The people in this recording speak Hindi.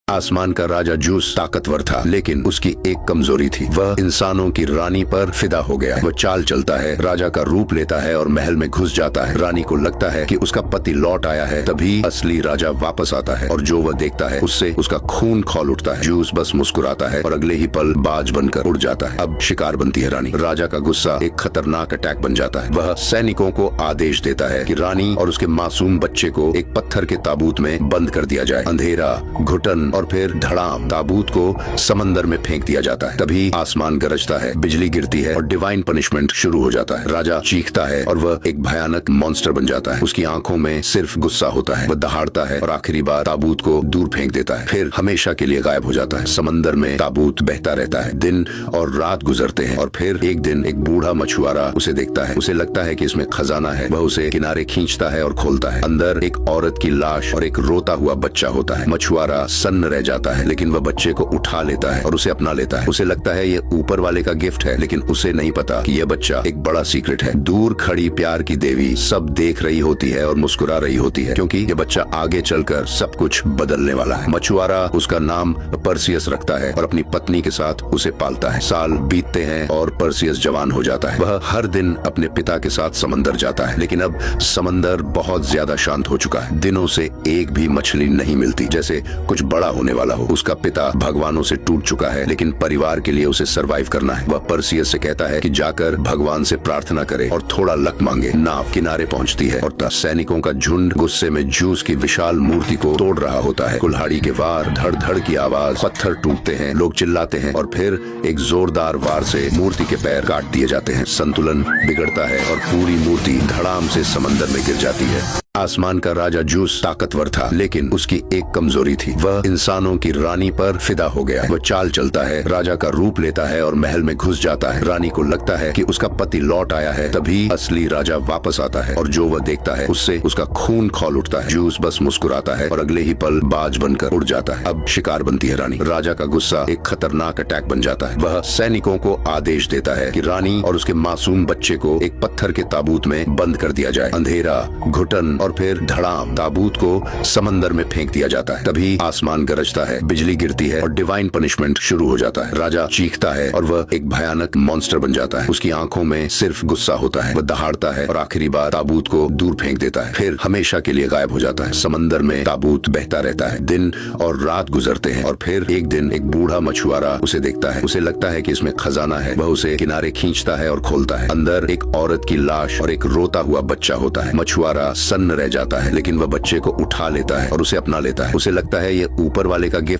आसमान का राजा जूस ताकतवर था, लेकिन उसकी एक कमजोरी थी। वह इंसानों की रानी पर फिदा हो गया। वह चाल चलता है, राजा का रूप लेता है और महल में घुस जाता है। रानी को लगता है कि उसका पति लौट आया है, तभी असली राजा वापस आता है और जो वह देखता है उससे उसका खून खौल उठता है। जूस बस मुस्कुराता है और अगले ही पल बाज बनकर उड़ जाता है। अब शिकार बनती है रानी। राजा का गुस्सा एक खतरनाक अटैक बन जाता है। वह सैनिकों को आदेश देता है कि रानी और उसके मासूम बच्चे को एक पत्थर के ताबूत में बंद कर दिया जाए। अंधेरा, घुटन और फिर धड़ाम, ताबूत को समंदर में फेंक दिया जाता है। तभी आसमान गरजता है, बिजली गिरती है और डिवाइन पनिशमेंट शुरू हो जाता है। राजा चीखता है और वह एक भयानक मॉन्स्टर बन जाता है। उसकी आंखों में सिर्फ गुस्सा होता है। वह दहाड़ता है और आखिरी बार ताबूत को दूर फेंक देता है, फिर हमेशा के लिए गायब हो जाता है। समंदर में ताबूत बहता रहता है। दिन और रात गुजरते हैं और फिर एक दिन एक बूढ़ा मछुआरा उसे देखता है। उसे लगता है कि इसमें खजाना है। वह उसे किनारे खींचता है और खोलता है। अंदर एक औरत की लाश और एक रोता हुआ बच्चा होता है। मछुआरा सन्न रह जाता है, लेकिन वह बच्चे को उठा लेता है और उसे अपना लेता है। उसे लगता है ये ऊपर वाले का गिफ्ट है, लेकिन उसे नहीं पता कि यह बच्चा एक बड़ा सीक्रेट है। दूर खड़ी प्यार की देवी सब देख रही होती है और मुस्कुरा रही होती है, क्योंकि यह बच्चा आगे चलकर सब कुछ बदलने वाला है। मछुआरा उसका नाम पर्सियस रखता है और अपनी पत्नी के साथ उसे पालता है। साल बीतते हैं और पर्सियस जवान हो जाता है। वह हर दिन अपने पिता के साथ समंदर जाता है, लेकिन अब समंदर बहुत ज्यादा शांत हो चुका है। दिनों से एक भी मछली नहीं मिलती, जैसे कुछ बड़ा होने वाला हो। उसका पिता भगवानों से टूट चुका है, लेकिन परिवार के लिए उसे सरवाइव करना है। वह पर्सियस से कहता है कि जाकर भगवान से प्रार्थना करे और थोड़ा लक मांगे। नाव किनारे पहुंचती है और सैनिकों का झुंड गुस्से में जूस की विशाल मूर्ति को तोड़ रहा होता है। कुल्हाड़ी के वार, धड़ धड़ की आवाज, पत्थर टूटते हैं, लोग चिल्लाते हैं और फिर एक जोरदार वार से मूर्ति के पैर काट दिए जाते हैं। संतुलन बिगड़ता है और पूरी मूर्ति धड़ाम से समंदर में गिर जाती है। आसमान का राजा जूस ताकतवर था, लेकिन उसकी एक कमजोरी थी। वह इंसानों की रानी पर फिदा हो गया। वह चाल चलता है, राजा का रूप लेता है और महल में घुस जाता है। रानी को लगता है कि उसका पति लौट आया है, तभी असली राजा वापस आता है और जो वह देखता है उससे उसका खून खौल उठता है। जूस बस मुस्कुराता है और अगले ही पल बाज बनकर उड़ जाता है। अब शिकार बनती है रानी। राजा का गुस्सा एक खतरनाक अटैक बन जाता है। वह सैनिकों को आदेश देता है कि रानी और उसके मासूम बच्चे को एक पत्थर के ताबूत में बंद कर दिया जाए। अंधेरा, घुटन और फिर धड़ाम, ताबूत को समंदर में फेंक दिया जाता है। तभी आसमान गरजता है, बिजली गिरती है और डिवाइन पनिशमेंट शुरू हो जाता है। राजा चीखता है और वह एक भयानक मॉन्स्टर बन जाता है। उसकी आंखों में सिर्फ गुस्सा होता है। वह दहाड़ता है और आखिरी बार ताबूत को दूर फेंक देता है, फिर हमेशा के लिए गायब हो जाता है। समंदर में ताबूत बहता रहता है। दिन और रात गुजरते हैं और फिर एक दिन एक बूढ़ा मछुआरा उसे देखता है। उसे लगता है कि इसमें खजाना है। वह उसे किनारे खींचता है और खोलता है। अंदर एक औरत की लाश और एक रोता हुआ बच्चा होता है। मछुआरा सन्न रह जाता है, लेकिन वह बच्चे को उठा लेता है और उसे अपना लेता है। उसे लगता है ये ऊपर वाले का गिफ्ट